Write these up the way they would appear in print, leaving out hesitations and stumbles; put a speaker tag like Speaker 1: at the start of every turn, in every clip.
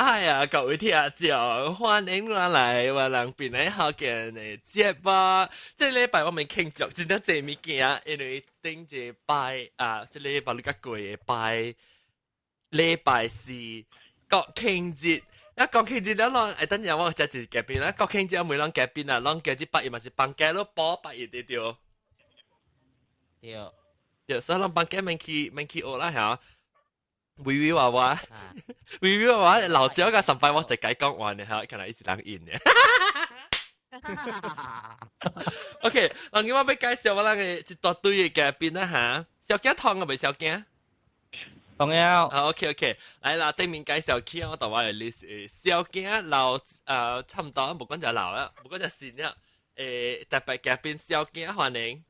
Speaker 1: 嗨啊，各位聽眾，歡迎我嚟我人邊咧學嘅節目。即係禮拜我咪慶祝，真係這物件，因為頂一拜啊，即係禮拜你個過嘅拜，禮拜四國慶節。一國慶節咧，啷等陣我就係夾邊啦。國慶節我每啷夾邊啊，啷夾啲8月咪是放假咯，補8月啲掉。
Speaker 2: 對，
Speaker 1: 對，所以啷放假免去學啦嚇。微娃娃，微娃娃老趙個上班我就解講完嘅嚇，可能一直人演嘅。OK， 嗱，今我要介紹我哋一大堆嘅嘉賓啦嚇，小驚痛啊未小驚？
Speaker 2: 重要。
Speaker 1: 啊 OK， 嚟啦，對面介紹起我同我嘅 list， 小驚老差唔多，冇講就老啦，冇講就新啦。特別嘉賓小驚歡迎。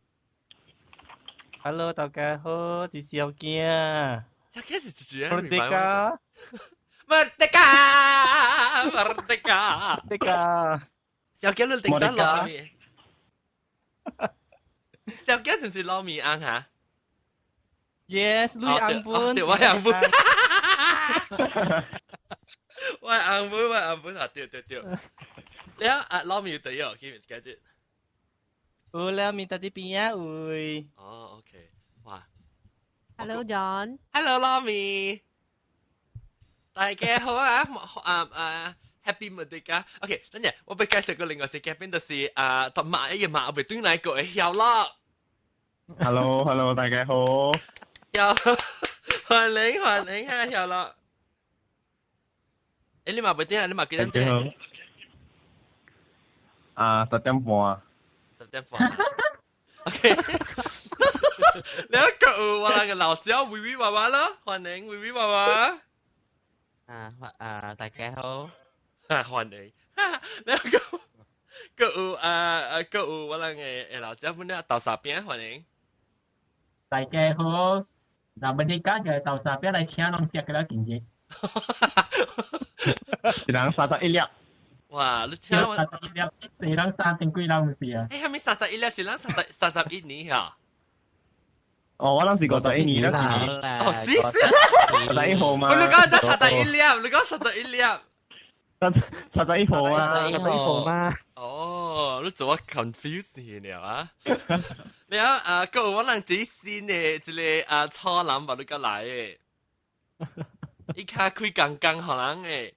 Speaker 2: Hello， 大家好，我是小驚。
Speaker 1: 小驚是主人，
Speaker 2: 我哋㗎。
Speaker 1: Merdeka，小驚你頂得攞咩？小驚是唔是攞米安嚇
Speaker 2: ？Yes，你安本。
Speaker 1: 對，我安本。我安本啊，對。你啊攞米對哦，記唔記得？
Speaker 2: 有啦，面搭啲邊啊會。
Speaker 1: 哦 ，OK， 哇。
Speaker 3: Hello John。Hello
Speaker 1: Lami。大家好啊！Happy Merdeka。OK， 等陣我俾介紹個另外一隻嘉賓，就是同馬一樣馬，我哋對哪個嘅曉樂。
Speaker 4: Hello， 大家好。
Speaker 1: 歡迎啊，曉樂。誒，你馬俾點啊？你馬幾點點
Speaker 4: ？10點半。
Speaker 1: 10點半。OK。你一個我哋嘅老趙微微娃娃咯，歡迎微微娃娃。
Speaker 2: 大家好。
Speaker 1: 歡迎。你一個我哋嘅老趙本咧豆沙餅，歡迎。
Speaker 5: 大家好，嗱，我哋家就係豆沙餅嚟請人食嘅啦，件嘢。
Speaker 4: 一人31粒。
Speaker 1: 哇！你請我
Speaker 5: 31粒，四人3幾兩唔是啊？
Speaker 1: 誒，係咪31粒？是人31年啊？
Speaker 4: 哦，我諗是51年啦。
Speaker 1: 哦
Speaker 4: ，11號嘛。
Speaker 1: 你講咗31粒，你講31粒。
Speaker 4: 11號啊
Speaker 2: ，11號嘛。
Speaker 1: 哦，你做我 confuse 了啊！你啊個我諗自己先嘅一個初男把你個來嘅，伊卡開剛剛可能誒，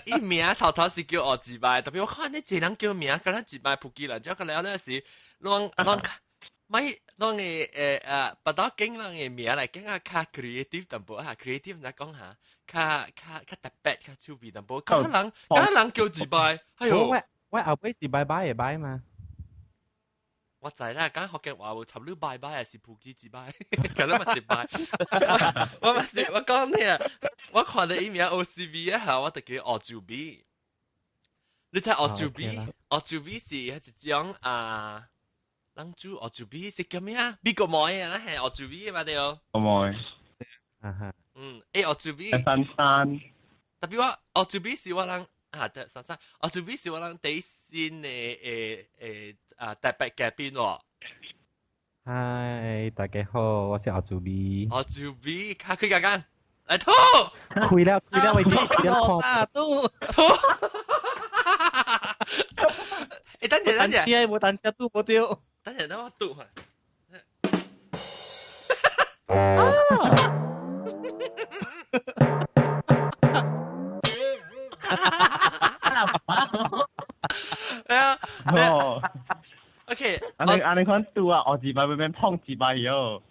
Speaker 1: 伊名頭是叫我字bài，特別我看你這人叫名，跟他字bài撲記啦，之後佢了那時亂咪當嘅不到經人嘅名嚟講較 creative 淡薄嚇 creative 嚟講下，較特別較趣味淡薄，咁人叫字bài，哎呦！
Speaker 6: 我後尾是拜拜嘅拜嘛。
Speaker 1: 我知啦，講學嘅話會尋你拜拜係是撲記字bài，咁都咪是拜。我講你啊，我看到伊名 OCV 啊，我就叫澳洲 B。你睇澳洲 B，澳洲 B 是一種人煮澳洲 B 是叫咩啊？美國妹啊，係澳洲 B 嘛對哦。
Speaker 4: 妹。
Speaker 1: 澳洲 B。
Speaker 4: 珊。
Speaker 1: 特別我澳洲 B 是我人對珊，澳洲 B 是我人第一線嘅特別嘉賓喎。
Speaker 6: 嗨，大家好，我是澳洲 B。
Speaker 1: 澳洲 B， 開剛剛嚟吐。
Speaker 6: 開了，喂啲
Speaker 2: 大肚。
Speaker 1: 誒，等陣，
Speaker 2: 冇等陣肚冇掉。
Speaker 1: 等陣，等我吐下。
Speaker 4: 哦。
Speaker 1: OK，
Speaker 4: 你看肚啊，我字bài會變碰字bài喲。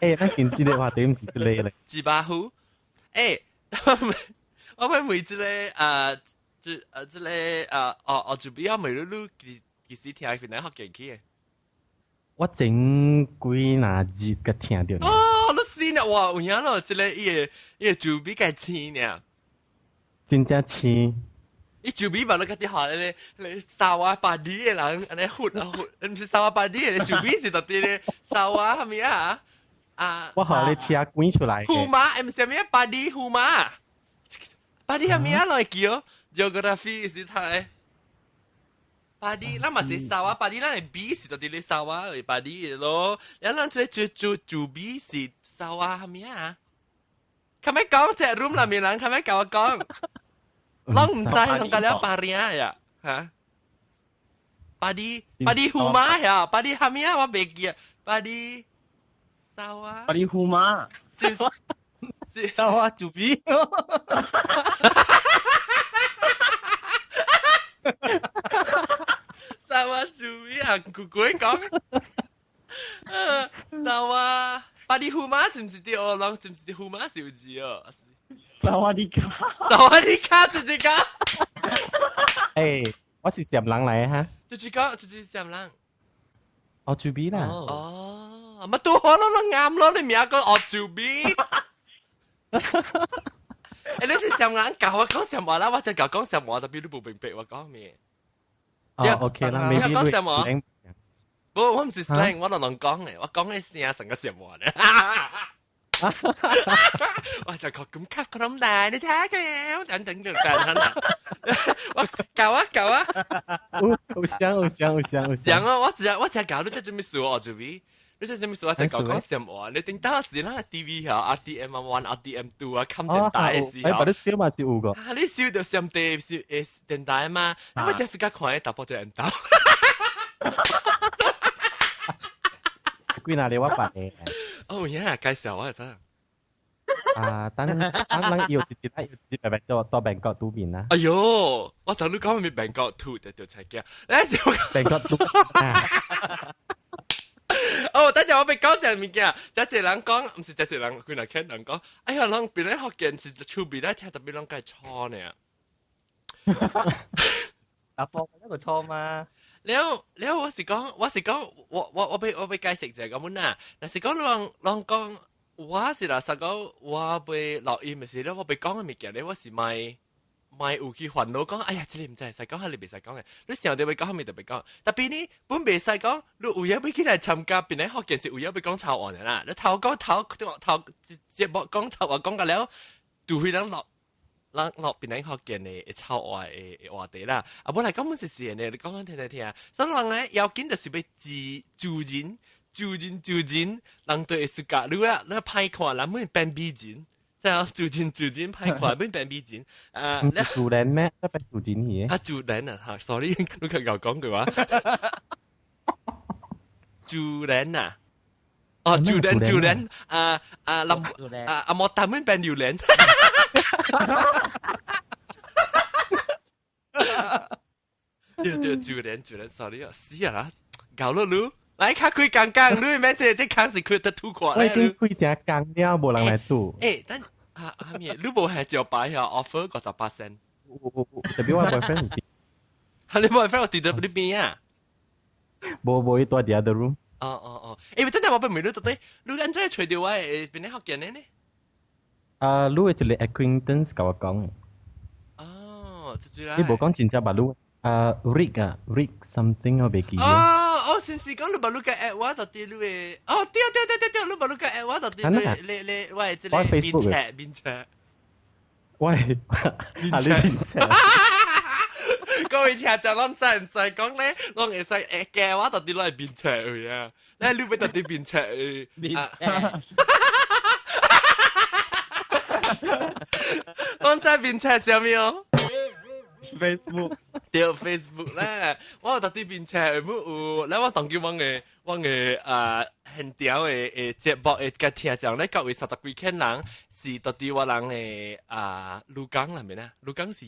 Speaker 6: 誒，咱今次嘅話題唔是這類咧。
Speaker 1: 字bài好，誒，我們每一個這個澳洲比較每路其實聽佢哋學講起嘅。
Speaker 6: 我整幾那日個聽到。
Speaker 1: 哦，你先啊！哇，有影咯，這個伊個就比較青呢。
Speaker 6: 真正青。
Speaker 1: 伊就比把那個啲學咧沙瓦巴迪嘅人，安尼混，唔是沙瓦巴迪嘅，就比是特啲咧沙瓦係咪啊？
Speaker 6: 我學你車滾出來。
Speaker 1: 胡馬，唔係咩巴迪胡馬，巴迪係咩來叫 ？Geography 是睇。巴迪，咱嘛係沙瓦，巴迪咱係比是特啲咧沙瓦嘅巴迪咯，然後咱即就比是沙瓦係咪啊？佢咪講隻 room 裏面人，佢咪教我講，我唔知，我教了巴rien呀，嚇，巴啲胡媽呀，巴啲係咩啊？我未記啊，巴啲沙瓦，
Speaker 4: 巴啲胡媽，
Speaker 2: 沙瓦主筆。
Speaker 1: 沙瓦主筆啊，姑姑講，沙瓦。巴啲胡媽是唔是啲我諗？是唔是啲胡媽小字哦？
Speaker 4: 薩瓦迪卡，
Speaker 1: 薩瓦迪卡，直接講。
Speaker 6: 誒，我是禪人嚟嘅嚇。
Speaker 1: 直接講，直接禪人。
Speaker 6: 我住 B 啦。
Speaker 1: 哦，乜都可能都啱咯，你名講我住 B。誒，你是禪人教我講禪話啦，我就教講禪話，特別你冇明白我講咩。
Speaker 6: 哦，OK 啦，
Speaker 1: 你講禪話。
Speaker 6: 話。
Speaker 1: 我唔是 slang，我就亂講嘅，我講嘅聲成個禪話咧。我就講咁級咁大，你睇佢等等就緊啦。我教啊教啊，
Speaker 6: 好香。
Speaker 1: 像啊，我只教你在做咩事我做咩？你在做咩事我就講禪話，你頂到時啦 TV 啊 RTM 1 RTM 2啊，冚電台嘅時候。
Speaker 6: 誒，啲燒嘛是有個。
Speaker 1: 你燒到禪地是電台嘛？我只是個看嘅打波就人鬥。
Speaker 6: 歸哪裡我白嘅？
Speaker 1: 哦呀，介紹我真。
Speaker 6: 啊，等要直接白到病角都邊啦。
Speaker 1: 哎呦，我想你講咪病角吐就才驚，你少
Speaker 6: 病角都。
Speaker 1: 哦，等陣我俾講隻物件，有一人講，唔是有一人，佢嚟聽人講，哎呀，人邊咧學件事出邊咧聽特別人計錯呢。
Speaker 2: 打波一個錯嘛。
Speaker 1: แล้ว我是講，我被解釋就係咁樣啦。但是講講，我是啦，實講我被錄音嘅時咧，我被講嘅物件咧，我是咪有去煩惱講，哎呀，這裡唔知係講，係你未使講嘅。你時候你會講，咪特別講。特別呢，本未使講，你有嘢要起來參加，邊咧學件事有嘢要講抄案嘅啦。你頭節目講抄案講嘅了，就會人落邊學件嘅抄案嘅話題啦。啊，本來根本是事嘅，你講聽聽。所以人咧要緊就是要就人，人對世界你歹看，人們變美人。即係就人歹看，變變美人。
Speaker 6: 唔係主人咩？都變主人嘢。
Speaker 1: 啊，主人啊嚇 ，sorry， 你佢又講句話。主人啊，哦，主人，莫淡變變榴蓮。對，主人 ，sorry 啊，死啊，搞了你。來卡開剛，你咩即康是佢得吐過
Speaker 6: 嚟。我已經開只剛了，冇人來賭。
Speaker 1: 誒，但咩？你冇係就擺下 offer 58%。
Speaker 6: 特別我 boyfriend
Speaker 1: 係你 boyfriend 我跌到呢邊啊？
Speaker 6: 冇多啲 other room。
Speaker 1: 哦。誒，等陣我俾唔到到底，你安怎除掉我誒邊啲學見呢？
Speaker 6: 你係一個 acquaintance 跟我講。
Speaker 1: 哦，就係啦。
Speaker 6: 你冇講真正吧？你Rick something 我未記。
Speaker 1: 哦，是唔是講你把你個 at 我到底你嘅？哦，對，你把你個 at 我到底你喂，即係邊車？
Speaker 6: 喂，你邊車？
Speaker 1: 各位聽眾，我真係講咧，我會使嘅我到底攞嚟邊車去啊？你你會到底邊車去？
Speaker 2: 邊車？
Speaker 1: 我在邊車上面哦。
Speaker 4: Facebook
Speaker 1: 對 Facebook 咧，我特啲邊車有，咧我當叫我嘅很屌嘅節目嘅聽眾咧，各位實幾千人是特啲我人嘅錄港係咪咧？錄港是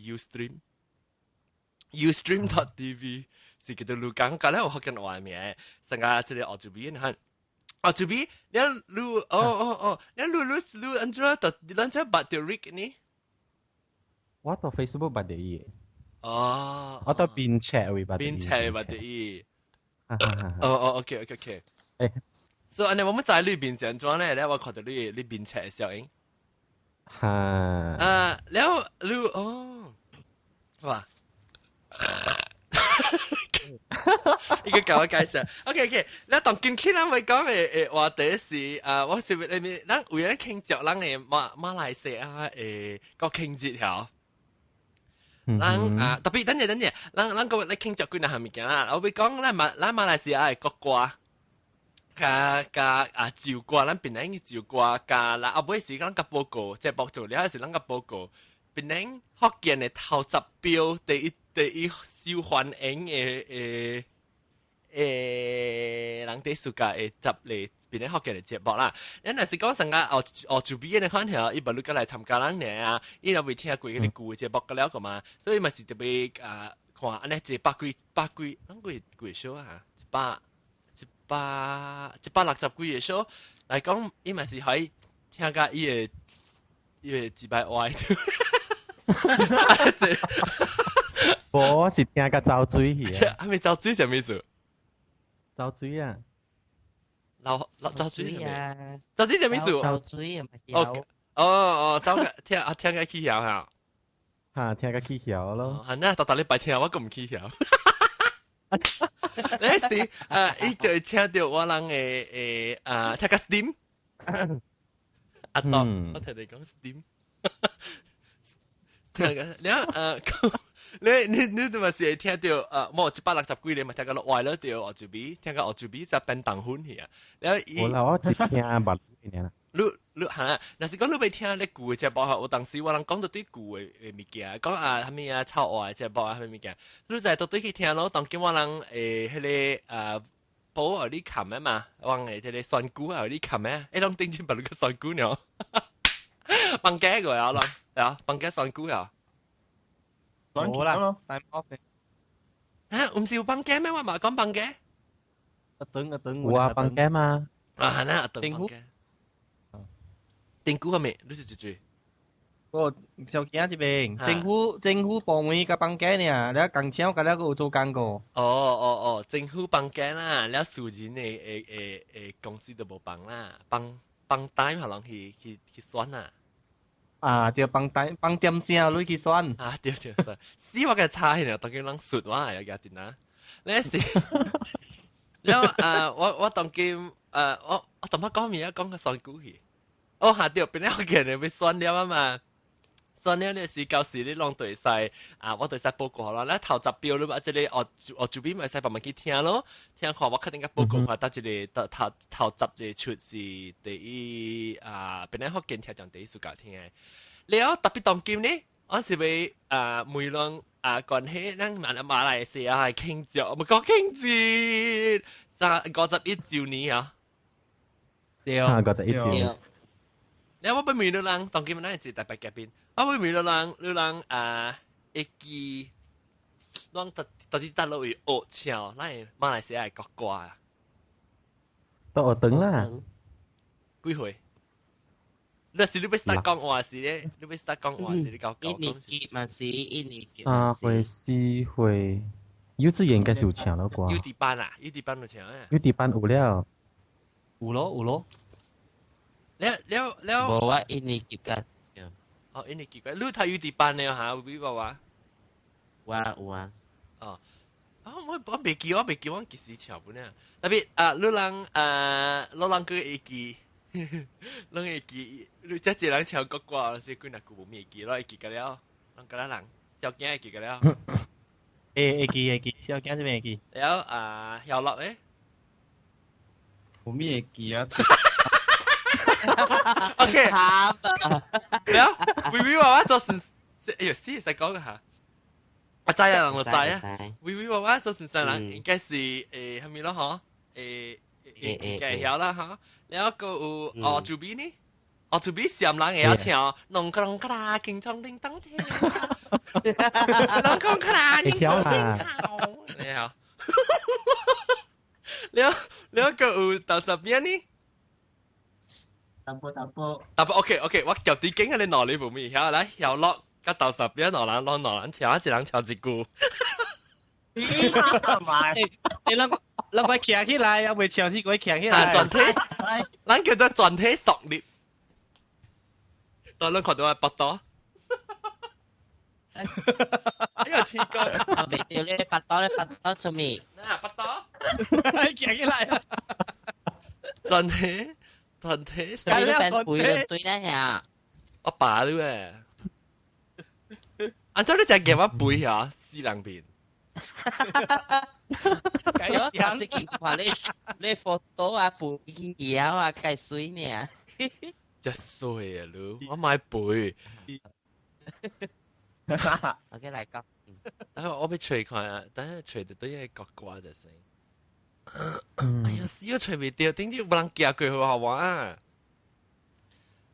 Speaker 1: Ustream.tv 是叫做錄港，隔咧我學緊外面，成個即係澳洲邊嚇，澳洲邊你錄你錄安怎特安怎把條 rig 呢？
Speaker 6: 我到 Facebook 把啲嘢。
Speaker 1: 哦，
Speaker 6: 我到邊車會把啲。
Speaker 1: 邊車把啲。OK。誒，所以我們在裏邊整裝咧，我看到你邊車嘅效應。
Speaker 6: 嚇。
Speaker 1: แล้ว哦，哇！依個教我介紹。OK，แล้ว當今期咱會講嘅話題是我是你咱為咗慶祝咱嘅馬來西亞國慶節嚇。特別等陣，咱個你慶祝幾樣物件啦。我會講咱馬來西亞嘅國歌，照顧咱邊領嘅照顧，嗱後尾時咱個報告，即係報做了時咱個報告，邊領福建嘅頭十標第一受歡迎人哋暑假嘅集嚟邊領福建嘅節目啦。因為是講成個澳洲邊嘅款條，伊無如果來參加咱嘅啊，伊又未聽過嗰啲舊嘅節目個了個嘛，所以咪是特別看安尼一百幾，咱幾少啊？160幾個 show 嚟講，伊咪是可以聽個伊個幾百歪。
Speaker 6: 我是聽個走水去。
Speaker 1: 係咪走水係咩意思？
Speaker 6: 走水啊！
Speaker 1: 走水係咩？走水係咩意思？
Speaker 2: 走水啊
Speaker 1: 哦，走個聽個起曉嚇。
Speaker 6: 嚇，聽個起曉咯。
Speaker 1: 係呐，逐禮拜聽我咁唔起曉。你是伊就請到我人誒聽個 Steam， 當我聽你講 Steam， 聽個你都咪是聽到冇160幾年咪聽個落壞咗條澳洲比，聽個澳洲比就變當款去啊！
Speaker 6: 我只聽白語啦。
Speaker 1: 你嚇，若是講你未聽你舊嘅節目，有當時我人講到啲舊嘅物件，講蝦米臭話嘅節目蝦米物件，你就到對去聽咯。當今我人迄個保有啲琴啊嘛，往迄個酸菇有啲琴啊，攏頂住把你個酸菇呢，放假個啊，啷放假酸菇啊，
Speaker 2: 冇啦，time off 嘅。
Speaker 1: 唔是有放假咩？我嘛講放假。
Speaker 2: 有
Speaker 6: 啊，放假嘛。
Speaker 1: 係啦，放假。政府係咪？你是最
Speaker 2: 哦，小驚這邊政府部門個放假呢，你工廠個了個有做工個。
Speaker 1: 政府放假啦，了私人嘅公司都冇放啦，放單可能去選啦。
Speaker 2: 啊，就放點聲你去選。
Speaker 1: 啊，對，死我嘅差呢，當佢人說話有幾點啊？你是，了我當佢我同佢講咩啊？講個選股去。哦，下掉邊咧，我見人被酸了啊嘛，酸了呢是舊時你浪對晒我對晒報告啦，咧頭十標你話即係我做邊咪使慢慢去聽咯，聽看我確定個報告話得一個頭十出是第一邊咧福建聽講第一暑假聽嘅，了特別當今呢，我是為梅浪關係咱馬來西亞係慶祝，唔係講慶節，51週年啊，
Speaker 2: 對
Speaker 6: ，51週年。
Speaker 1: 你我不明了人，當今日咱係特別嘉賓，我不明了人會記，咱特啲大陸會學唱，咱係馬來西亞嘅國歌啊。
Speaker 6: 都學等啦。
Speaker 1: 幾歲？你是你要 start 講話時咧，你要 start 講話時你教
Speaker 7: 一年級嘛是一年級。
Speaker 6: 3歲4歲，幼稚園應該是有唱了啩。
Speaker 1: 幼稚班啊，幼稚班就唱啊。
Speaker 6: 幼稚班有了。
Speaker 2: 有咯。
Speaker 7: 冇啊，一年級㗎。
Speaker 1: 哦，一年級㗎，你睇幼稚班了嚇，會唔話？
Speaker 7: 有啊。
Speaker 1: 哦，我未記，我幾時唱本啊？特別你人個會記，你會記，你即係人唱國歌，是幾多句冇記咯？會記㗎了，人個人小驚會記㗎了。
Speaker 2: 會記，小驚這邊會記。
Speaker 1: 了曉樂誒？
Speaker 4: 冇咩記啊。
Speaker 1: OK， แล้ววิบอกว่า做神，哎呦，是在講個嚇，我知啊，人就知啊。วิบอกว่า做神神人應該是係咪咯？嗬，應該曉啦嗬。แล้วก็澳洲邊呢？澳洲邊上人也要唱，弄個弄個啦，輕鬆叮當跳，弄個個啦，輕鬆叮當，你好。แล้วก็到十邊呢？
Speaker 5: 淡薄
Speaker 1: OK， 我腳啲經喺你腦裏部面，曉來曉落，甲到十邊腦人唱，一人唱一句。
Speaker 5: 你
Speaker 2: 咱快徛起來，又未唱死鬼徛起來。
Speaker 1: 全體，咱叫做全體熟練。當咱看到我腹肚。哎呀，天哥！
Speaker 7: 我未掉你發多做咩？
Speaker 1: 嗱，腹肚，
Speaker 2: 徛起來。
Speaker 1: 全體。團體，
Speaker 7: 咁你變背就對啦呀！
Speaker 1: 我爸你誒，按照你只嘅我背嚇，四兩邊。
Speaker 7: 我最近看你 photo 啊，背腰啊，介水呢。
Speaker 1: 真衰啊，你我買背，
Speaker 7: OK 嚟講，
Speaker 1: 等下我俾吹看啊，等下吹到對一個掛就成。哎呀，死我吹未掉，點知冇人夾佢好好玩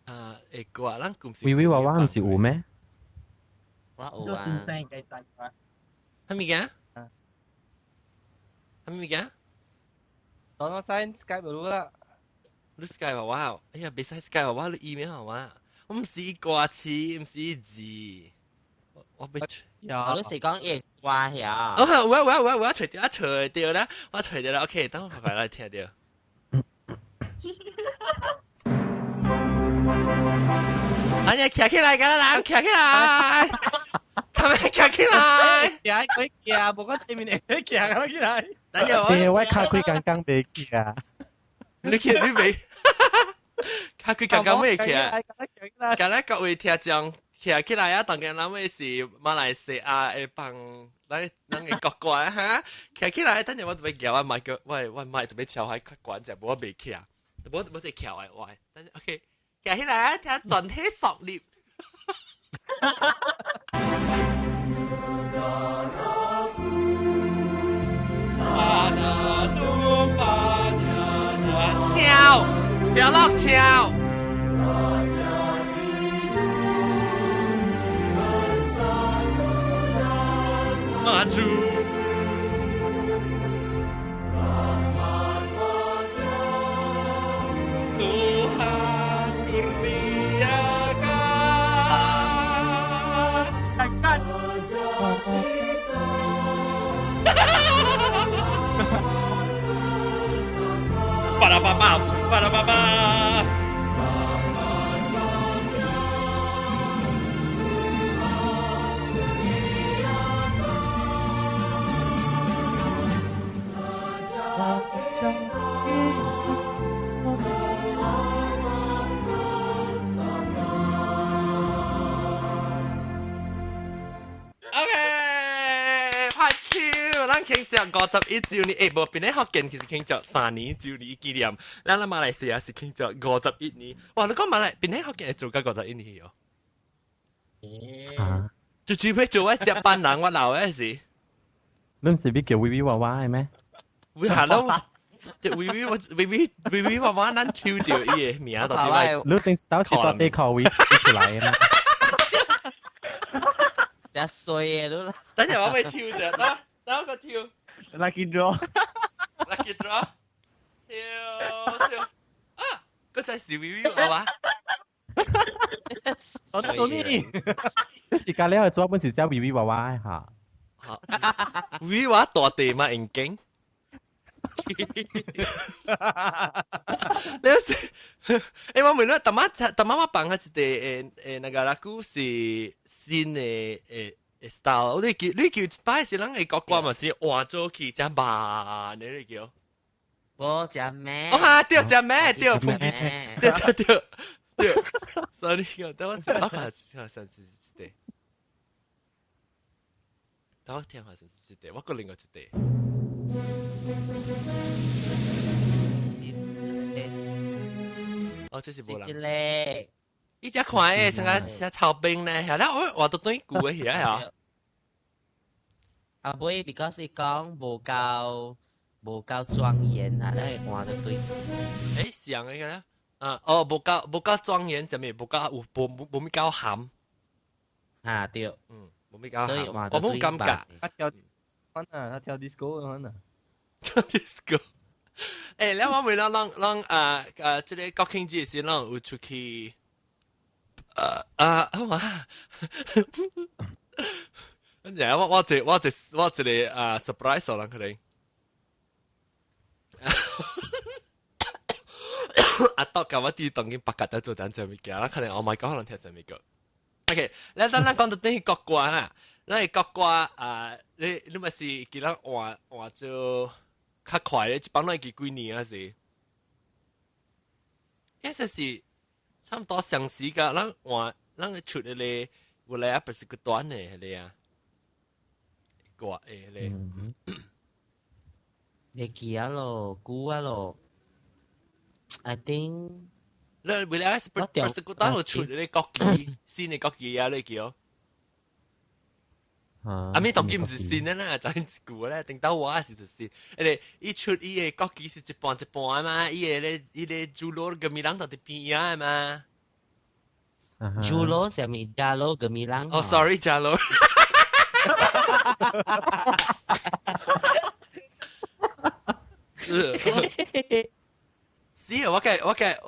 Speaker 1: 啊！誒掛，咱公司。
Speaker 6: 微微娃娃唔是有咩？
Speaker 7: 我有
Speaker 5: 都
Speaker 7: 啊
Speaker 5: 先，生嘅仔啊，
Speaker 1: 係咪嘅？係咪嘅？
Speaker 2: 當我 sign Skype 咗啦。
Speaker 1: 你 Skype 娃娃，哎呀，別使 Skype 娃娃，你 email 好嗎？我唔是掛詞，唔是字，我俾吹。
Speaker 7: 我
Speaker 2: 有
Speaker 7: 都是講嘢掛呀。
Speaker 1: 我除掉，除掉啦，我除掉啦。OK，等我快快來聽掉。哎呀，企起來，㗎啦，企起來，係咪企起來？
Speaker 2: 行，佢行，無講對面嚟行啊起來。
Speaker 1: 等陣
Speaker 6: 你
Speaker 1: 我，
Speaker 6: 位卡佢剛剛未去啊？
Speaker 1: 你企你未？佢佢剛剛未企啊？今日各位聽眾企起來啊！當然咱們是馬來西亞嘅幫咱嘅國關哈，企起來，等陣我特別叫我買個，我買特別超喺國關就冇未企啊，冇只橋嘅喂，等陣 OK。企起來，聽盡起索獵。跳，掉落跳。馬祖。巴拉巴巴，巴拉巴巴。OK，拍手，咱慶祝51周年，誒，無邊啲福建其實慶祝3年周年紀念，咱馬來西亞是慶祝51年。哇，你講馬來邊啲福建係做緊51年哦？
Speaker 6: 啊，
Speaker 1: 就除非做一隻班人，我鬧嘅是，
Speaker 6: 你唔是俾叫微微娃娃係咩？
Speaker 1: 會行到，微娃娃，咱抽掉伊個名到底係
Speaker 6: 你定到時多啲靠微出來啊嘛？
Speaker 7: 真衰嘅都啦。
Speaker 1: 等陣我咪跳啫，等我個跳
Speaker 4: Lucky draw。
Speaker 1: ，lucky draw，跳啊！嗰隻是微微娃娃。
Speaker 2: 做咩？
Speaker 6: 即時間你去做一本時叫微微娃娃嚇。
Speaker 1: 微娃大地嘛，眼鏡。你有時，我問你，大媽幫佢一個那個啦，故事新嘅style，你叫一擺是人嘅國歌嘛是換咗去只慢嘅你叫。
Speaker 7: 我只咩？
Speaker 1: 哦哈，對只咩？對，
Speaker 7: 咩？
Speaker 1: 對，sorry，等我看下上次一個，等我聽下上次一個，我個另外一個。哦，這是無人。
Speaker 7: 咧，
Speaker 1: 伊只看誒，像個草兵咧，係啦，我都對古嘅係啊。
Speaker 7: 阿妹 because 你講無夠莊嚴啊，你換得對。
Speaker 1: 誒，像嘅咧，無夠莊嚴，上面無夠冇咩夠鹹，
Speaker 7: 嚇對，
Speaker 1: 冇咩夠鹹，
Speaker 7: 所以換
Speaker 1: 我冇感覺。
Speaker 2: 他跳 disco 嗰啊。
Speaker 1: disco。誒，你我問咱即個國慶節時，咱有出去哇！跟住我一個surprise 人佢哋。阿多教我啲當然白格得做等陣物件啦，可能我咪講可能聽上面個。OK，你等咱講到等於國歌啦，咱係國歌你咪是叫咱換做較快咧，一般都係幾年啊是？一是差唔多上時間，咱出嚟咧，有嚟啊不是個短嘅係你啊，掛誒咧。
Speaker 7: 你記啊咯，估啊咯。I think
Speaker 1: 你為了係persekutan出你國旗，新嘅國旗啊，你叫。阿咪當劍唔是新嘅啦，就係舊咧，定到我是就新。誒，伊出伊嘅國旗是一半一半嘛，伊個主羅個米朗到啲邊啊嘛。
Speaker 7: 主羅係咪加羅個米朗？
Speaker 1: 哦，sorry，加羅。是啊，我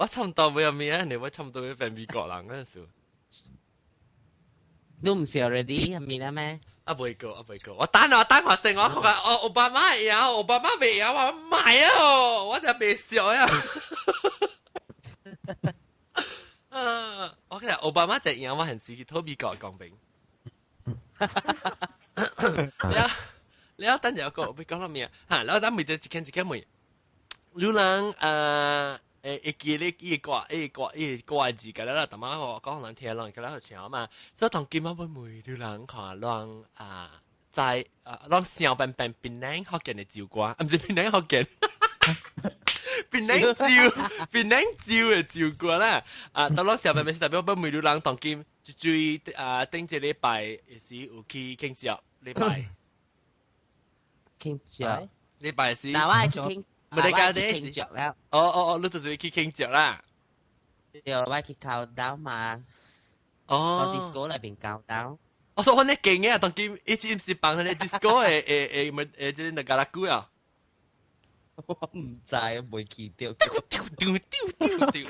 Speaker 1: 差唔多會有咩啊？你我差唔多會變美國人嗰陣時。
Speaker 7: 你唔是 already 係咪啦咩？
Speaker 1: 啊，唔會過，我等下先，我講奧巴馬有，奧巴馬未有，我唔係啊，我就未笑啊。我其實奧巴馬就贏，我很時去偷美國講兵。你要等陣個，我講到咩啊？嚇，然後等每隻一間每。你人會記咧伊掛字㗎啦，但係我講人聽人㗎啦，好似嘛，所以同今晚會每你人看人在人上班邊領學見嘅照顧，唔是邊領學見，邊領照嘅照顧啦。到人上班邊是代表不每你人同今就注意頂一禮拜是有去慶祝禮拜，
Speaker 7: 慶祝
Speaker 1: 禮拜是。
Speaker 7: 嗱，我係去慶。
Speaker 1: 唔係家
Speaker 7: 啲慶祝啦。
Speaker 1: 你就是去慶祝啦。
Speaker 7: 對，我去靠刀嘛。
Speaker 1: 哦。
Speaker 7: disco 裏邊靠刀。
Speaker 1: 我說我呢勁嘅，當佢一直唔是幫佢哋 disco 即係那個啦股啊。
Speaker 7: 我唔知，未記到。
Speaker 1: 丟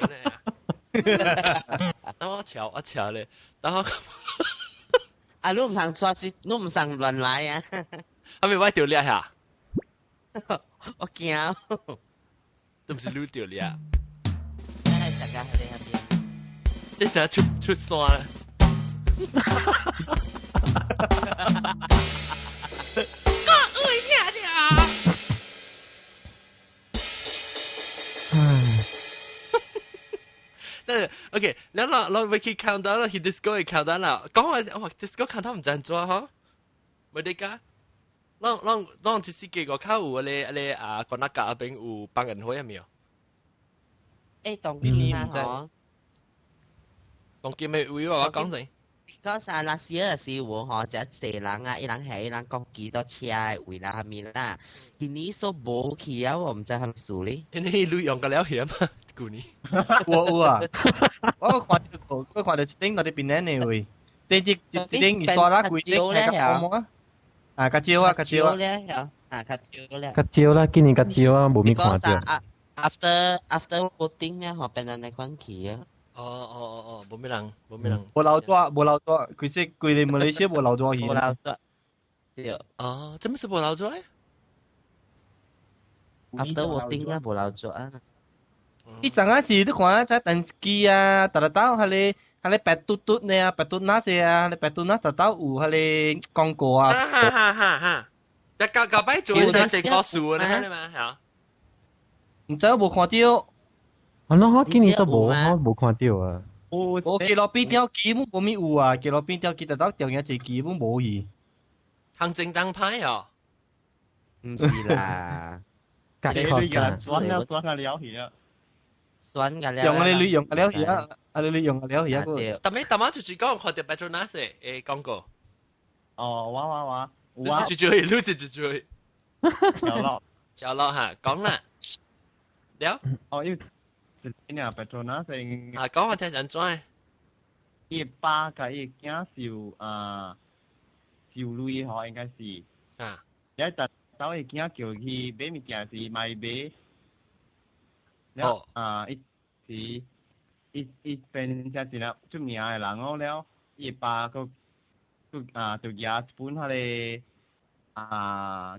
Speaker 1: 咧。等我瞧咧，等我。
Speaker 7: 啊，你唔通抓是，你唔通亂來啊？
Speaker 1: 係咪我掉咧嚇？
Speaker 7: 我驚，
Speaker 1: 都唔是擼掉你啊！
Speaker 7: 大家喺呢邊，
Speaker 1: 即係出山啦。我會聽掉。但係 OK，你攞去 countdown 啦，去 disco 去 countdown 啦。講話disco countdown 唔真做嗬，咪得㗎。啷即是幾個靠有咧講那個邊有幫人會沒有？
Speaker 7: 誒，當兵嘛嗬，
Speaker 1: 當兵咪會話講先。
Speaker 7: 嗰陣那時啊是我嗬，就一人啊，一人係一人講幾多車為啦係咪啦？今年所冇去啊，我唔知係咪數咧。
Speaker 1: 你旅遊個了險啊，舊年。
Speaker 2: 有啊，我看到一頂嗰啲邊咧會，第一頂預算啦，佢頂係咁講啊。較少啊，較少
Speaker 7: 咧，較少咧。
Speaker 6: 較少啦，今年較少啊，冇咩看到。
Speaker 7: after voting 咧，學變人嚟關係啊。
Speaker 1: 冇咩人。
Speaker 2: 冇留咗，佢識佢哋馬來西亞冇留咗去。
Speaker 7: 冇留咗。對。
Speaker 1: 做咩事冇留咗
Speaker 7: ？after voting 啊，冇留咗啊。
Speaker 2: 伊陣間時都看在電視機啊，特登係你白嘟嘟呢啊，白嘟那些啊，你白嘟那特登有係你廣告啊。
Speaker 1: 哈！但舊擺做嗰隻歌數咧，係咪啊？
Speaker 2: 唔知冇看到。
Speaker 6: 我今年都冇看到啊。
Speaker 2: 我記落邊條基本冇咩有啊，記落邊條記得到條嘢就基本冇嘢。
Speaker 1: 行政黨派啊？
Speaker 7: 唔是啦。
Speaker 6: 隔離學生。
Speaker 4: 酸啊了去啊！
Speaker 7: 酸㗎了。
Speaker 2: 用你用了而家，你用了而家個。
Speaker 1: 但係就係講看到 Petronas 嘅廣告。
Speaker 4: 哦，哇！
Speaker 1: 你是追。有咯嚇，講啦。了。
Speaker 4: 哦，要是呢，Petronas 成。
Speaker 1: 講我聽人轉。
Speaker 4: 伊爸甲伊囝受累吼，應該是。
Speaker 1: 啊。
Speaker 4: 一陣走伊囝叫去買物件是買買。一邊真是啦，出名嘅人哦了，伊爸個就舉一本佢哋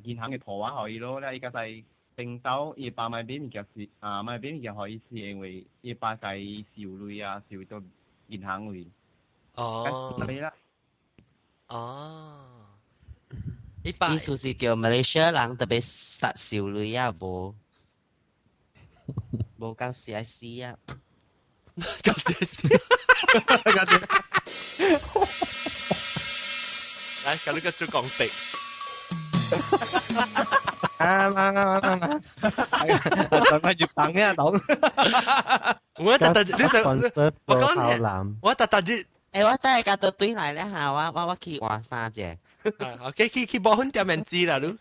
Speaker 4: 銀行嘅圖畫可以咯，咧伊家在訂到伊爸買俾物件是買俾物件可以是因為伊爸在受累啊，受到銀行會。
Speaker 1: 哦。
Speaker 4: 係啦。
Speaker 1: 哦。
Speaker 7: 意思是叫馬來西亞人特別實受累啊，無夠CIC 啊。
Speaker 1: 搞笑死！來，搞呢個做講地。
Speaker 2: 等佢接等嘅等。
Speaker 1: 我特特，你想我講我特特啲。
Speaker 7: 我等下夾到對嚟咧嚇，我去換衫啫。
Speaker 1: OK，去煲粉點面子啦，你。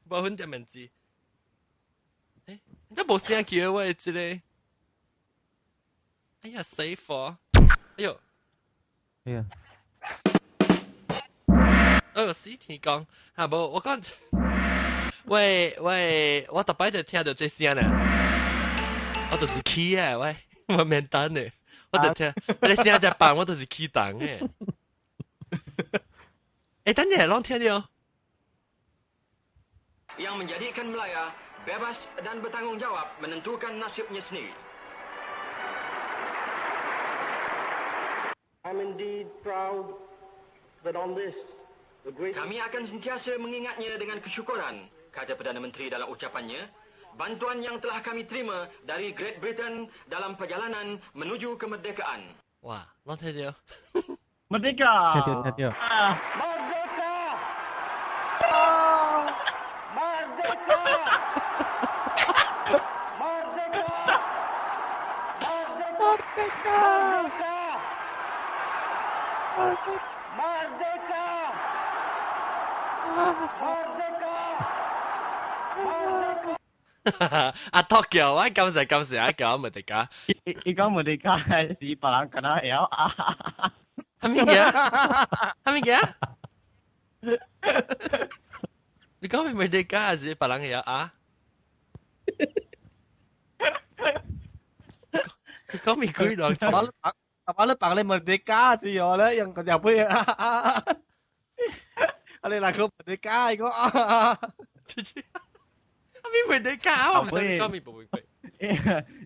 Speaker 1: 煲粉點面子。誒，你都冇聲叫我之類。哎呀，死火！哎呦，
Speaker 6: 哎呀，
Speaker 1: 死天講嚇冇，我講，喂，我特擺就聽到這聲咧，我就是起啊，喂，我免等咧，我就聽，你聲在辦，我都是起檔嘅。等陣攏聽到。
Speaker 8: Yang menjadikan Melaya bebas dan bertanggungjawab menentukan nasibnya sendiri. I'm indeed proud that on this, the great... Kami akan sentiasa mengingatnya dengan kesyukuran, kata Perdana Menteri dalam ucapannya, bantuan yang telah kami terima dari Great Britain dalam perjalanan menuju kemerdekaan.
Speaker 1: Wah, lo thấy chưa?
Speaker 4: Merdeka!
Speaker 6: Theo tiêu.
Speaker 8: Merdeka!
Speaker 1: Tokyo 啊，今時講唔得㗎。
Speaker 4: 伊講唔得㗎，是別人跟他搖啊！
Speaker 1: 係咩嘢？係咩嘢？你講唔得㗎，是別人搖啊？你講咩鬼兩句
Speaker 2: ？Apa panggil merdeka sih ya lah yang kerja apa ya? Ada lagu merdeka itu.
Speaker 1: 咩merdeka？我唔知你講咩部分佢。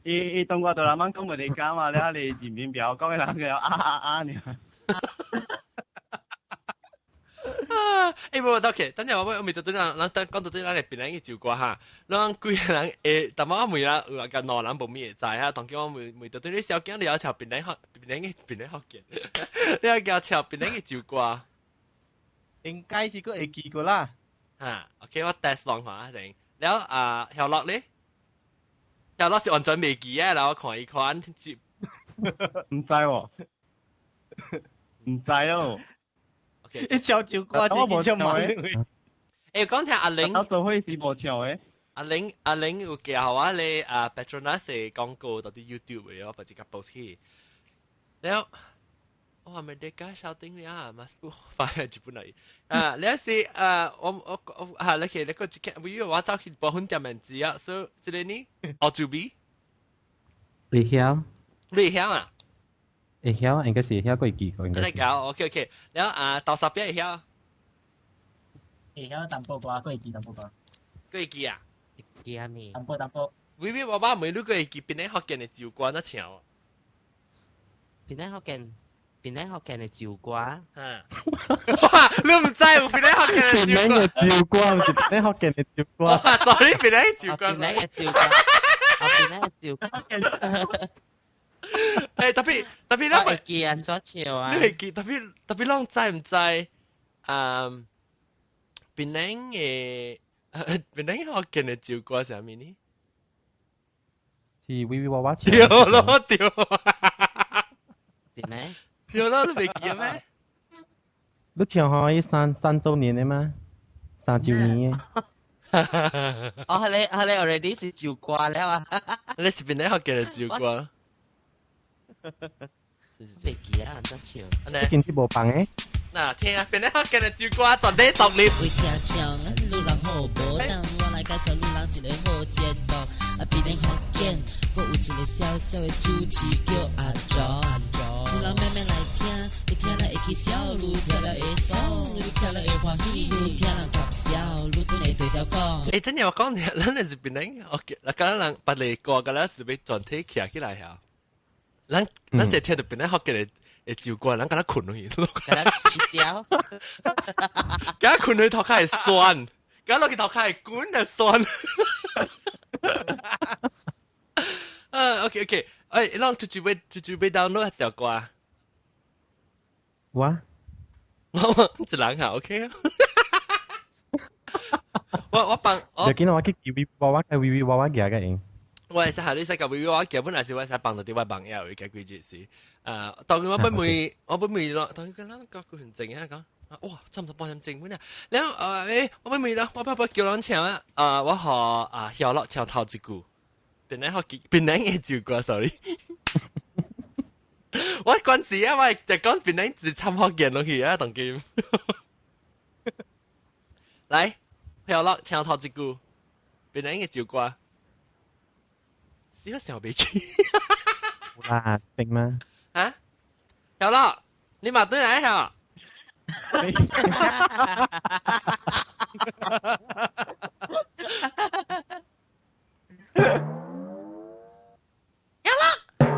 Speaker 4: 伊中國度人講merdeka嘛，你前面表講嘅人佢啊呢。
Speaker 1: 冇，OK，等陣我未到對人講到對人嚟邊人嘅照顧嚇，讓貴人但我每啦有個內人冇咩在嚇，當叫我每到對啲小驚你有朝邊人學嘅，你有叫朝邊人嘅照顧。
Speaker 2: 應該是個會記過啦。
Speaker 1: OK，我 test 落下定，แล้ว曉樂咧，曉樂是完全未記啊，然後看一看接。
Speaker 4: 唔知喎，唔知哦。
Speaker 2: 一招照掛自己就冇。
Speaker 1: 講聽阿玲，
Speaker 4: 我做開是無笑嘅。
Speaker 1: 阿玲有教我你Petronas 嘅廣告到啲 YouTube 嘅，我把隻個 post 起。แล้ว哇，咪啲家小丁咧啊，嘛不發現日本嚟啊！你是我你其實個只我以為我走去報婚店面子啊，所以這裡呢，我做邊？
Speaker 6: 你曉？
Speaker 1: 你曉啊？
Speaker 6: 會曉應該是曉過記過應該是。
Speaker 1: 你搞 OK， แล้ว到十邊會曉？
Speaker 5: 會曉淡薄啩，過記淡薄啩。
Speaker 1: 過記啊？
Speaker 7: 記啊咪？
Speaker 5: 淡薄。
Speaker 1: 微爸爸每路過記邊啲學嘅你照顧得潮。
Speaker 7: 邊啲學嘅照顧啊？
Speaker 1: 哇！你唔知喎，邊啲學嘅
Speaker 6: 照顧，唔是邊啲學嘅照顧。
Speaker 1: sorry，邊啲照顧？
Speaker 7: 邊啲照顧？邊啲照顧？
Speaker 1: 特別咧，
Speaker 7: 我記人咗潮啊！
Speaker 1: 你係記特別啷知唔知？邊啲學嘅你照顧係咩呢？
Speaker 6: 是微娃娃潮。
Speaker 1: 掉咯掉。
Speaker 7: 是咩？
Speaker 1: 掉咯，你未記咩？
Speaker 6: 你潮可以3週年嘅嘛？3週年嘅。
Speaker 7: 你 already 是照顧了啊！
Speaker 1: 你是邊啲學嘅你照顧？
Speaker 7: 未記啊，真潮。
Speaker 6: 你見啲無棒嘅？
Speaker 1: 嗱，聽啊，邊啲學嘅你照顧盡啲獨立。
Speaker 9: 會聽唱路人好無當，我來介紹路人一個好節目。邊啲學見，佫有一個小小的主持叫阿John。路人慢慢來聽，你聽了會起笑，愈聽了會爽，愈聽了會歡喜，愈聽人合笑，愈都會對調講。
Speaker 1: 等陣我講你，咱係邊啲？我講人把你過嘅啦，是俾全體企起來呀。咱只聽到邊啲學嘅你照顧，咱跟他困落去，
Speaker 7: 跟他起笑，
Speaker 1: 跟他困落去頭殼係酸，跟落去頭殼係滾係酸。OK， 讓出去俾 download 一條歌。
Speaker 6: 哇！
Speaker 1: 一人啊 OK 啊。我幫我。
Speaker 6: 就見我去微微娃娃嘅微微娃娃嘅嘅應。
Speaker 1: 我係使你使個微微娃娃嘅，本來是我使幫到啲位朋友嘅幾件事。當我本妹咯，當佢諗個佢很靜啊講。哇，差唔多半點正本啊！然後我本妹咯，我爸爸叫人唱啊，我學曉樂唱頭一句，邊人嘅照顧 sorry。我關事啊，我就講邊人自參學見落去啊，當劍。嚟，曉樂唱頭一句，邊人嘅照顧。試一時候俾佢。
Speaker 6: 哇，定嗎？
Speaker 1: 啊，曉樂，你嘛對嚟嚇？你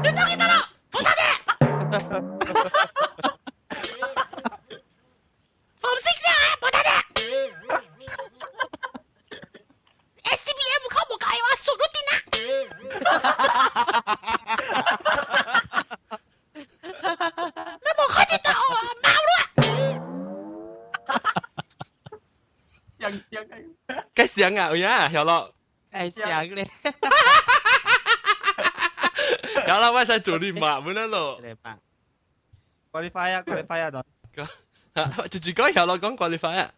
Speaker 1: 終於得啦，好多謝。放聲先啊，冇多謝。SDPM 靠冇計話數咗電啊。你冇開始到我貓啦。雞聲啊，呀，曉樂。
Speaker 7: 雞聲咧。
Speaker 1: 有啦，我使做你媽們咯。
Speaker 2: qualify 啊，
Speaker 1: 就住講曉樂講 qualify 啊。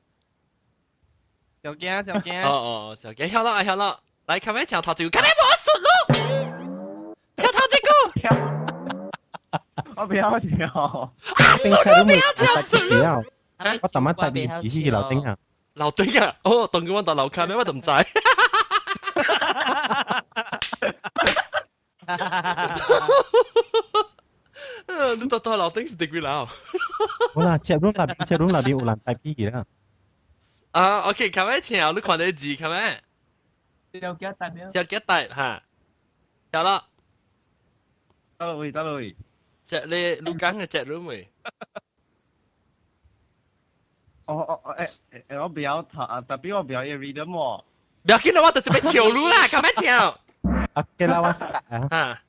Speaker 2: 小驚。
Speaker 1: 哦，小驚曉樂，嚟，琴日唱頭一句，琴日冇熟咯。唱頭一句。
Speaker 4: 我不要跳。
Speaker 6: 冰車都未不要。我特乜特別指示樓頂啊。
Speaker 1: 樓頂啊？哦，當佢揾到樓卡咩？我都唔知。你到樓頂是第幾樓？
Speaker 6: 好啦，接龍那邊有人帶屁嘅啦。
Speaker 1: OK，琴日唱你看到字，琴日。
Speaker 5: 小腳帶咩？
Speaker 1: 小腳帶嚇，有啦。
Speaker 4: 得嘞。
Speaker 1: 隻你錄緊嘅隻錄未？
Speaker 4: 我不要他，特別我不要也 read 麼？
Speaker 1: 不要緊啦，我就是要跳路啦，琴日唱。
Speaker 6: OK 啦，我start啊。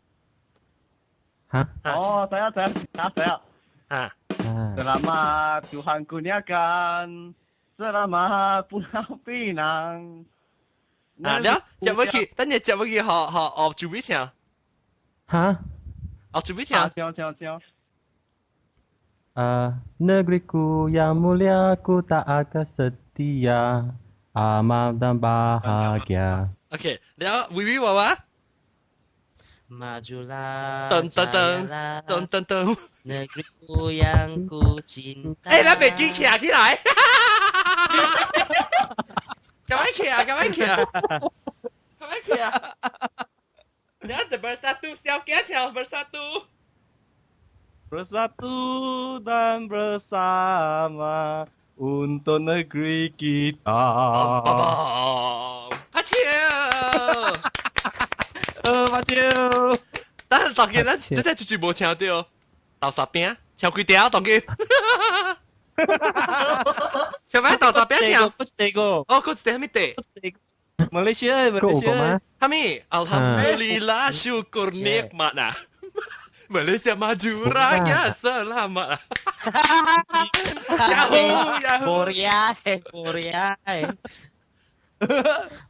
Speaker 6: Hah?
Speaker 4: Oh, saya. Selamat Tuhan kurniakan, selamat pulang Pinang.
Speaker 1: 了，接不去，等你接不去，好準備唱。
Speaker 6: Hah?
Speaker 1: 準備唱。
Speaker 4: Siap.
Speaker 6: Negeriku yang mulia, ku tak akan setia, aman dan bahagia.
Speaker 1: OK，了，微微娃娃。
Speaker 7: Majulah,
Speaker 1: Dun.
Speaker 7: negeriku yang ku cinta.
Speaker 1: 那北京起來，干嘛起啊？你ada bersatu, siap kecil bersatu.
Speaker 2: Bersatu dan bersama untuk negeri kita. Pak Chiu，但當然啦，你真係絕冇唱到，豆沙餅唱幾條當佢，係咪豆沙餅唱？嗰個，哦，嗰個係咩地？馬來西亞，係咪？Alhamdulillah syukur nikmat啊！Malaysia maju raya selamat.
Speaker 7: Yahoo. Boria.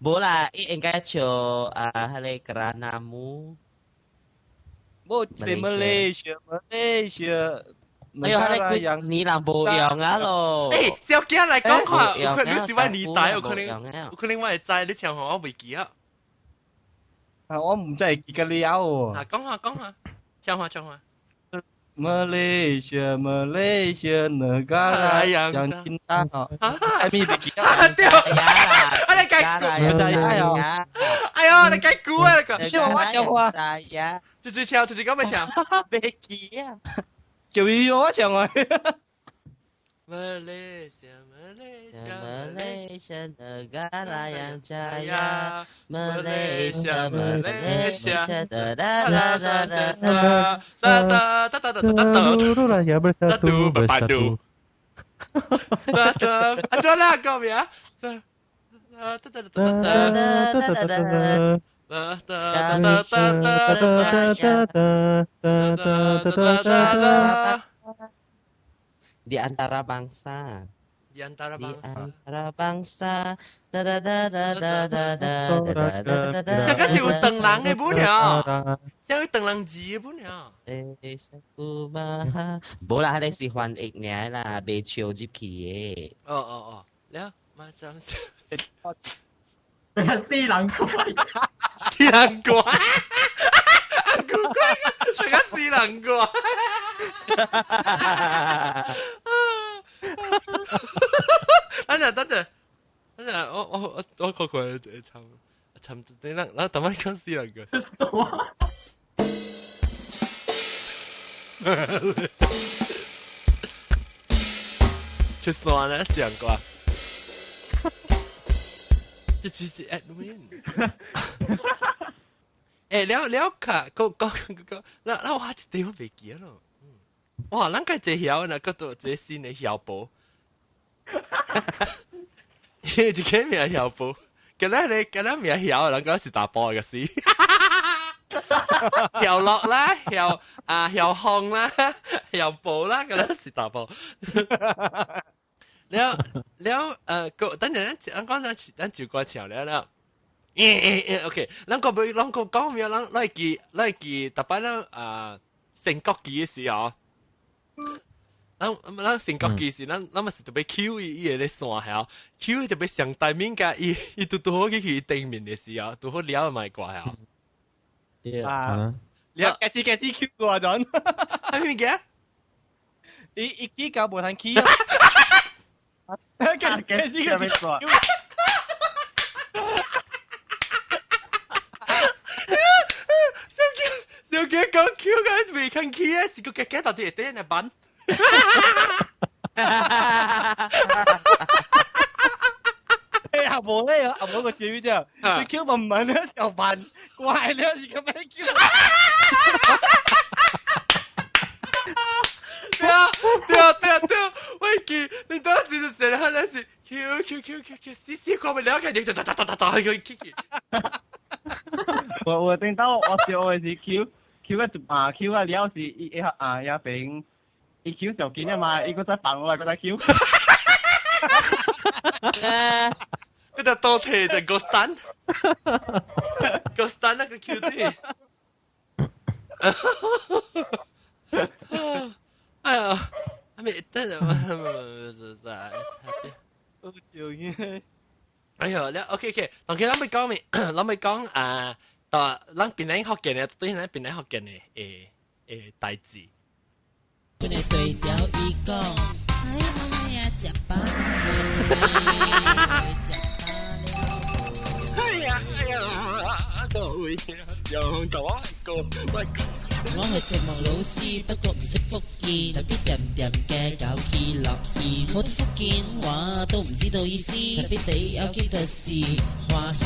Speaker 7: Bola, enggak cho hale keranamu.
Speaker 2: Malaysia.
Speaker 7: Ayo hale yang ni lambo yang lo.
Speaker 1: 小姐嚟講下，有可能是我年代，有可能我係知你唱我未記啊。
Speaker 2: 我唔真係記得了。
Speaker 1: 講下，唱下。
Speaker 2: Malaysia negara yang cinta. Kami begitu. Ada kaku. Percaya. Ayo, ada kaku啊！你我唱啊！自己咁咪唱。
Speaker 7: Becky 啊！
Speaker 2: 叫我唱啊
Speaker 7: ！Malaysia negara yang jaya. Malaysia.
Speaker 6: Raya bersatu.
Speaker 1: Aduh lah kau ya.
Speaker 7: Di antara bangsa.
Speaker 1: Di antara
Speaker 7: bangsa. Da da da da da da da da da da.
Speaker 1: 这个是有长人的本呀，这有长人字的本呀。
Speaker 7: 冇啦，你是翻譯嘅啦，被超入去嘅。
Speaker 1: 哦，แล้วมาจัง
Speaker 5: 四人怪，
Speaker 1: 四人怪，古怪个，这个四人怪。等陣，我看看尋等等，然後等我講四人怪。出線啦，四人怪。這只是 admin。了卡，那我下一地方未記咯。哇，咱個這曉呢，嗰度這新的曉寶。一個名曉寶，今日名曉，人講是打波嘅事。曉樂啦，曉紅啦，曉寶啦，咁樣是打波。แล้วก็等陣咱講咱就過橋了。โอเค咱個講咩？咱來記特別咱升國旗嘅時候，咱升國旗時，咱咪是特別 Q 伊個咧線下 ，Q 特別上大面㗎，伊都好去對面嘅時候，都好了咪掛下。
Speaker 2: 啊！你幾時 Q 過啊？John？
Speaker 1: 係咩嘅？
Speaker 2: 伊 Q 搞無通 Q 啊！幾時個 Q？小姐講 Q 嘅未肯 Q 啊，是個嘅到底係點樣辦？阿婆咧，阿婆個笑之後，你 Q 問問咧時候辦怪咧，是咁樣 Q。對，喂記，你當時就成日喺那時 Q，死過咪了解，就打去 Q。
Speaker 4: 我聽到我笑嘅是 Q 嘅了是一邊一 Q 就見啊嘛，一個在反我，一個在 Q。
Speaker 1: 嗰隻多題就個山那個 Q 字。哎呀，還沒等陣，哎呀，了 OK， 當佢諗咪講咪，諗咪講啊，到諗邊嚟學嘅呢？對呢邊嚟學嘅呢？代字。
Speaker 9: 本來對調伊講，哎呀，食飽了，各位上到個喂。我係寂寞老師，不過唔識福建，特別掂嘅搞起落去，冇得福建話都唔知道意思，特別地有幾特事歡喜。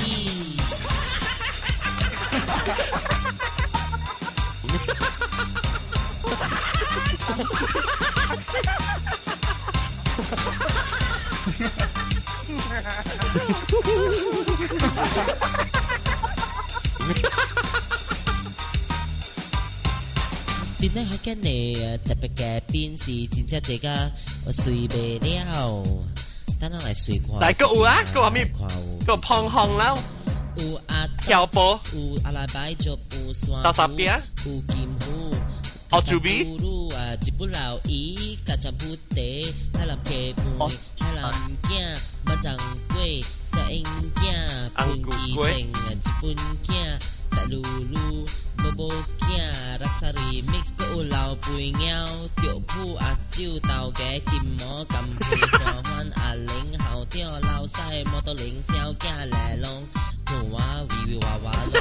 Speaker 9: 變得好驚你特別嘅邊是真正這個我睡不了，等我來睡看。
Speaker 1: 但係個有啊，個話咩？個胖紅啦，
Speaker 9: 有啊
Speaker 1: 跳波，
Speaker 9: 有阿拉伯族，有山
Speaker 1: 到十邊，
Speaker 9: 有金虎，
Speaker 1: 學住邊？
Speaker 9: 啊，一不老伊，加上不得，海南雞飯，海南囝，馬掌粿，沙英囝，半衣正，一本囝，白嚕嚕。波囝樂沙里 mix 個有老肥貓，著鋪阿酒豆嘅金毛金配上番阿玲後條老細摩托零小囝來龍，我娃微娃娃咯。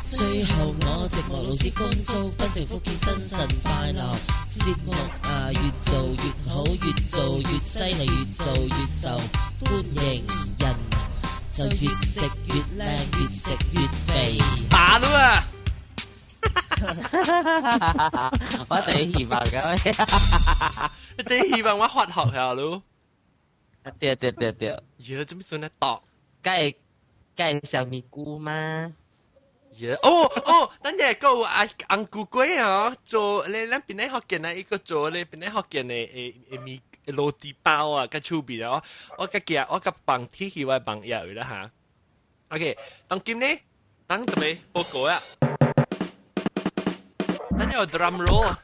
Speaker 9: 最後我寂寞老師恭祝分成福建新晨快樂，節目啊越做越好，越做越犀利，越做越受歡迎人。就越食越靚，越食越肥。
Speaker 1: 打了啊！
Speaker 7: 我哋希望咁，
Speaker 1: 你希望我發學校咯？
Speaker 7: 對。
Speaker 1: 呀，怎麼算得到？
Speaker 7: 梗係小尼姑嗎？
Speaker 1: 等陣個紅菇粿啊，做你咱邊咧學見啊，一個做你邊咧學見誒羅蒂包啊，個出邊啊，我個幫提起我幫嘢啦嚇。OK，當今呢，當準備報告啊，等有 drum roll，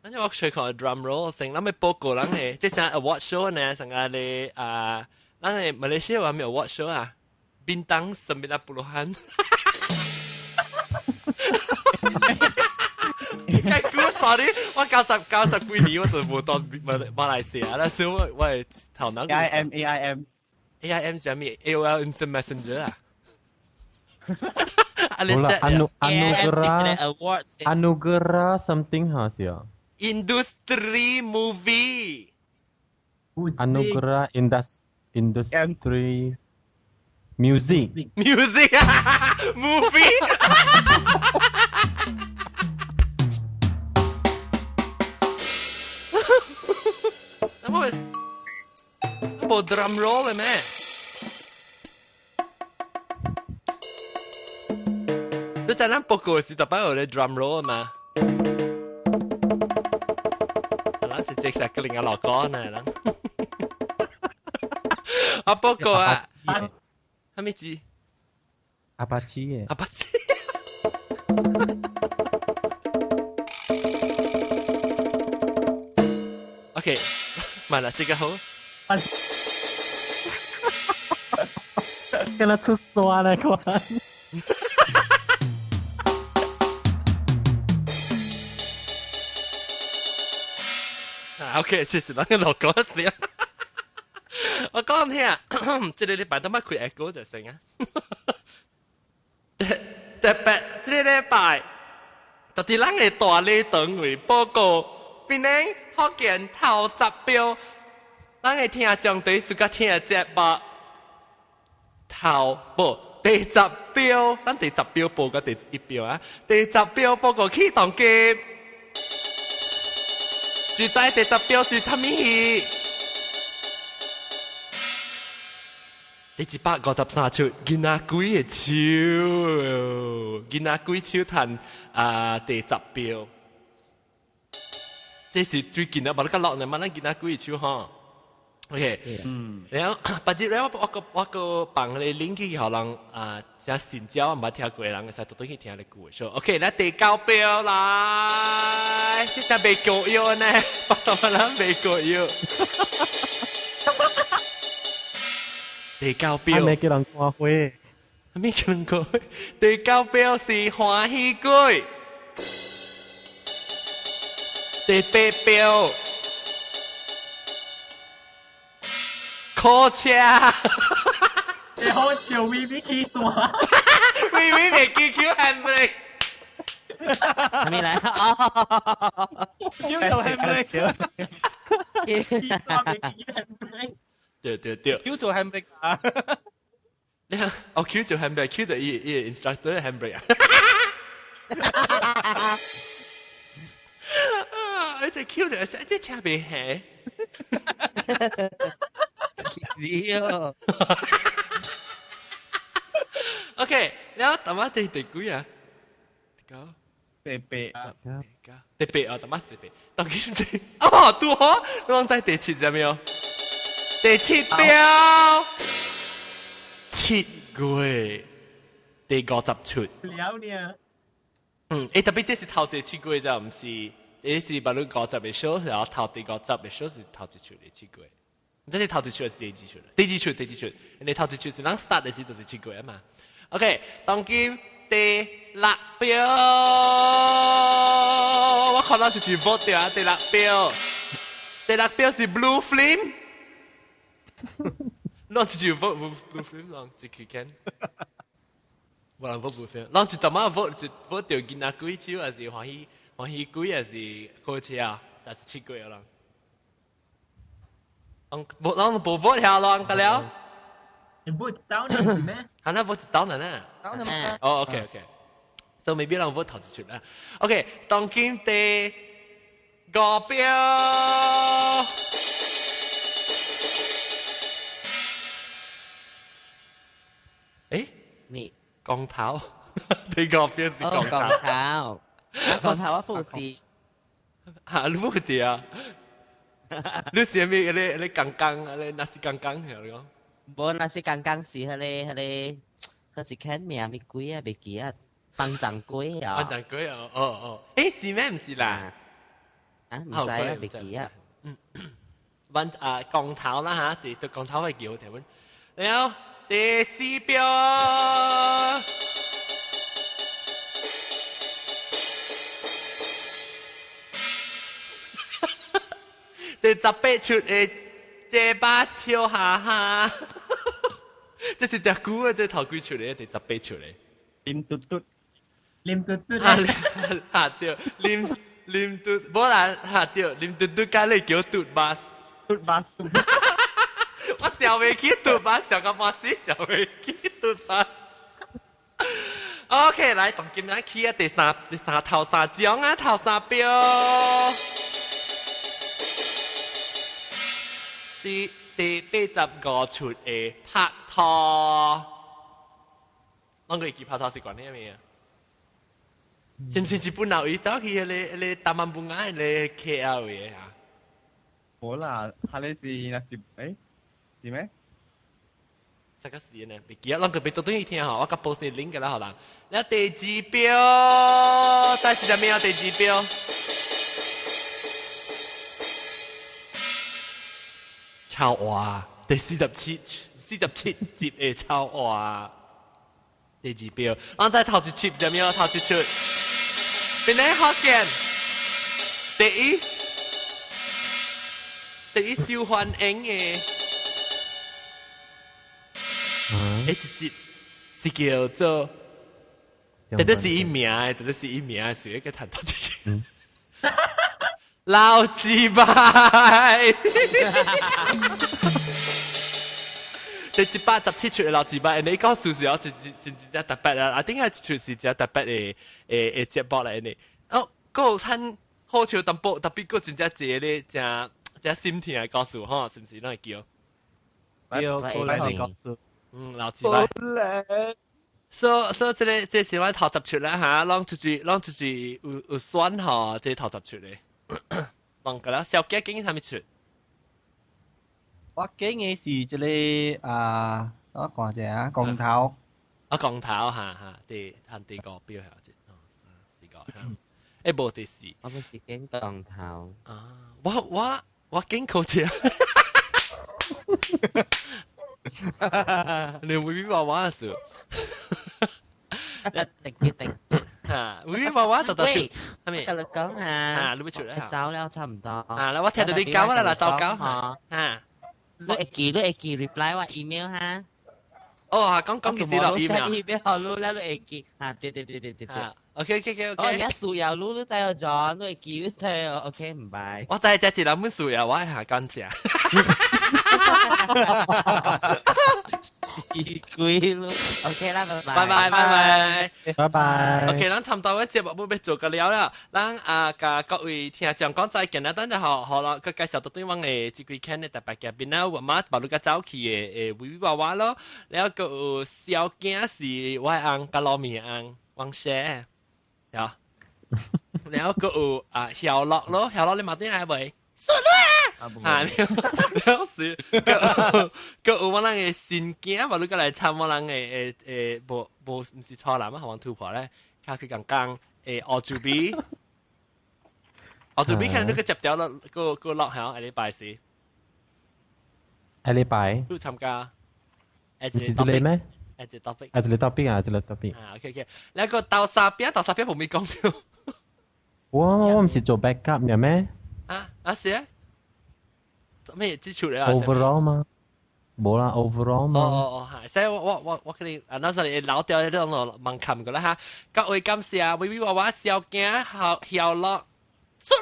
Speaker 1: 等有我學個 drum roll，成咱咪報告咱誒，即係 award show 呢，成個你咱誒馬來西亞話咪 award show 啊，bintang 90-an。計估 sorry， 我90幾年我就冇當馬來西亞啦，所以我係頭腦。AIM 係咩 ？AOL Instant Messenger 啊？
Speaker 6: 好啦，Anugerah something 好似啊。
Speaker 1: Industry movie。Anugerah
Speaker 6: industry music
Speaker 1: 啊 movie。冇 drum roll 嘅咩？你在咱報告時特別有咧 drum roll 嘛？嗱，是即係個另一老歌呢啦。我報告啊，係咩字？
Speaker 6: 阿巴奇嘅。
Speaker 1: 阿巴奇。OK， 慢了，這個好。
Speaker 6: 跟他出酸了，款。
Speaker 1: OK， 其實那個老歌先。我講唔聽啊，這個禮拜都乜開 echo 就成啊。特別這個禮拜，到底咱個大禮堂為報告，邊呢學見頭10標。咱會聽將對暑假聽節目頭不第10標，咱第10標報個第1標啊，第10標報告起動機，實在第10標是啥物戲？第153出囡仔鬼嘅手，囡仔鬼手彈第10標，這是最近啊，冇得個落呢，冇得囡仔鬼嘅手吼。OK， 然後不知然後我個幫你拎起可能像新椒唔捌聽過嘅人，使多啲去聽你故事。OK，嗱第9標來，即係未夠要呢，我諗未夠要。第9標，
Speaker 6: 未叫人看花，
Speaker 1: 未叫人看花。第9標是歡喜鬼。第8標。靠車，
Speaker 5: 你好笑 VV ตัว
Speaker 1: ，VV 未 QQ handbrake，
Speaker 7: 係咪嚟？
Speaker 2: 叫做 handbrake，
Speaker 1: 對，
Speaker 2: 叫做 handbrake 啊！
Speaker 1: 你睇，我 Q 做 handbrake，Q 就依 instructor handbrake 啊！而且 Q 就係即係車未起。OK， แล้วแต่ว่า第幾啊？
Speaker 4: 第8啊，
Speaker 1: 第8啊，แต่ว่า第8，當然第哦，對哦，你在第7有沒有？第7標7月第50出。
Speaker 5: 了呢？
Speaker 1: 特別這是頭一7月就唔是，這是把你50嘅 show，然後頭第50嘅 show 是頭一出嘅7月。這是頭一出還是第二出？第二出，你頭一出是咱 start 的時就是7月嘛。OK， 當今第6標，我看到就是 vote 掉啊，第6標是 Blue Flame， 啷就 vote Blue Flame 啷就去看，我啷 vote Blue Flame， 啷就怎麼 vote 掉囡仔鬼手還是歡喜鬼還是好車啊？但是7月啷。我不 vote 下咯，咁了。
Speaker 5: 你 vote down 係咩？
Speaker 1: 係啦 ，vote down 啦。
Speaker 2: down 啊！
Speaker 1: 哦 ，OK，so maybe 我 vote 頭一出啦。OK， 當今第5標，誒，
Speaker 7: 你
Speaker 1: 光頭，第個標是講頭，
Speaker 7: 講頭我布啲，
Speaker 1: 嚇你布啲啊？你是咩？你剛剛，你那是剛剛係你講？
Speaker 7: 冇那是剛剛是佢是看名咪鬼啊，未記啊，班長鬼啊，
Speaker 1: 班長鬼啊，哦，誒是咩？唔是啦，
Speaker 7: 啊唔知啊，未記啊。
Speaker 1: 班鋼頭啦嚇，對鋼頭係叫條文。然後第四標，第18出嘅這把笑哈哈，這是隻股啊！這頭幾出嚟，第18出嚟。
Speaker 4: 黏嘟嘟，
Speaker 1: 嚇掉黏嘟，冇啦嚇掉黏嘟嘟，加你叫嘟巴。我笑未起嘟巴，笑個巴士笑未起嘟巴。OK，來，同今日起啊，第三頭三獎啊，頭三標。是第85出嘅拍拖。啷個記拍拖是講啲咩啊？是唔是日本佬伊走去你大曼bun雅你 KL 嘅啊？
Speaker 4: 冇啦，係你是那是誒是咩？
Speaker 1: 實個事呢？別記啊，啷個別讀對聽嚇，我甲報先 link 嘅啦，好啦。你第幾標？再是隻咩啊？第幾標？超話第47集嘅超話。第幾標？我再頭一出就咩？頭一出，邊個好見？第一受歡迎嘅，一集是叫做，絕對是一名嘅，絕對是一名嘅，誰一個彈到進去？老雞掰！第187出嘅老字輩，你講數是有是只特別啦，我點解出是只特別嘅節目嚟呢？哦，嗰個好笑淡薄，特別嗰真正借咧，只心田嘅告訴嗬，是唔是？啷個叫？
Speaker 6: 叫過嚟嘅告訴。
Speaker 1: 老字輩。所以這是我頭10出啦嚇，啷出住有選嗬，這頭10出咧。啷個啦？小雞竟然係咪出？
Speaker 10: 我經嘅是這裡我講者啊，鋼頭。
Speaker 1: 鋼頭嚇，第個標係只，4個嚇。誒冇第4。
Speaker 7: 我們是經鋼頭。
Speaker 1: 啊，我經過啫。你會娃娃嘅時候。
Speaker 7: 定
Speaker 1: 嚇，會娃娃特特出，係咪？
Speaker 7: 今日講下。
Speaker 1: 你會出嚟？
Speaker 7: 走了差唔多。
Speaker 1: 嗱，我聽到你講啦，走講嚇。
Speaker 7: 你會記 reply 我 email 哈？
Speaker 1: 哦，講幾時落
Speaker 7: email 好錄啦，你會記嚇？對。
Speaker 1: OK。
Speaker 7: 哦，而家數有錄，你再有咗，你會記你再 OK 唔拜。
Speaker 1: 我就係只諗緊數有，我係下講謝。
Speaker 7: 鬼咯 ，OK 啦，拜
Speaker 1: 拜。OK，咱差唔多嘅節目要做個了啦，咱甲各位聽眾講再見啦，等陣好啦，佢介紹到對方嘅這幾間嘅特別嘉賓啦，我媽把你個走去嘅維娃娃咯，然後個有小囝是我翁甲老面翁王姐，呀，然後個有曉樂咯，曉樂你馬丁來未？了是，個有我人嘅新囝，話你過來參我人嘅無唔是錯男啊，學王突破咧，佢講澳洲比可能你個接掉啦，個落響下禮拜四，
Speaker 6: 下禮拜
Speaker 1: 都參加，
Speaker 6: 唔是這裡咩？
Speaker 1: 這 topic，
Speaker 6: 這裡 topic 啊，這裡 topic。
Speaker 1: OK，你個豆沙邊冇咪講到，
Speaker 6: 我唔是做 backup 嘅咩？
Speaker 1: 是啊。咩支出嚟啊
Speaker 6: ？Overall 嗎？冇啦 ，overall 嘛。
Speaker 1: 係，所以我佢哋嗰陣時老掉呢種問琴噶啦嚇，各位感謝微微娃娃小囝曉樂，出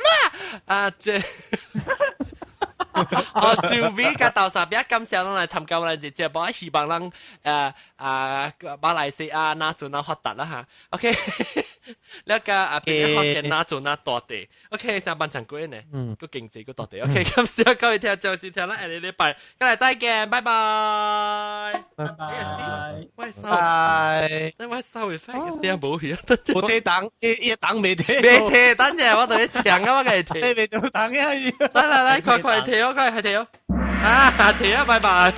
Speaker 1: 啦即就俾個豆沙餅感謝咱嚟參加我哋節目，希望咱馬來西亞那做那發達啦嚇。OK，แล้วก็เป็นข้อเกณฑ์น่า做那大地。OK，上班長貴呢，個經濟個大地。OK，咁所以各位聽眾先聽啦，下禮拜，今日再見，拜拜。
Speaker 5: 拜拜。
Speaker 2: 拜。
Speaker 1: 等我收回翻嘅聲冇去啊！
Speaker 2: 我睇檔，一檔未睇。
Speaker 1: 未睇，等陣我同你搶啊！我梗係睇。
Speaker 2: 你未做檔嘅。
Speaker 1: 嚟，快睇哦，快睇哦！啊，睇啊，拜拜。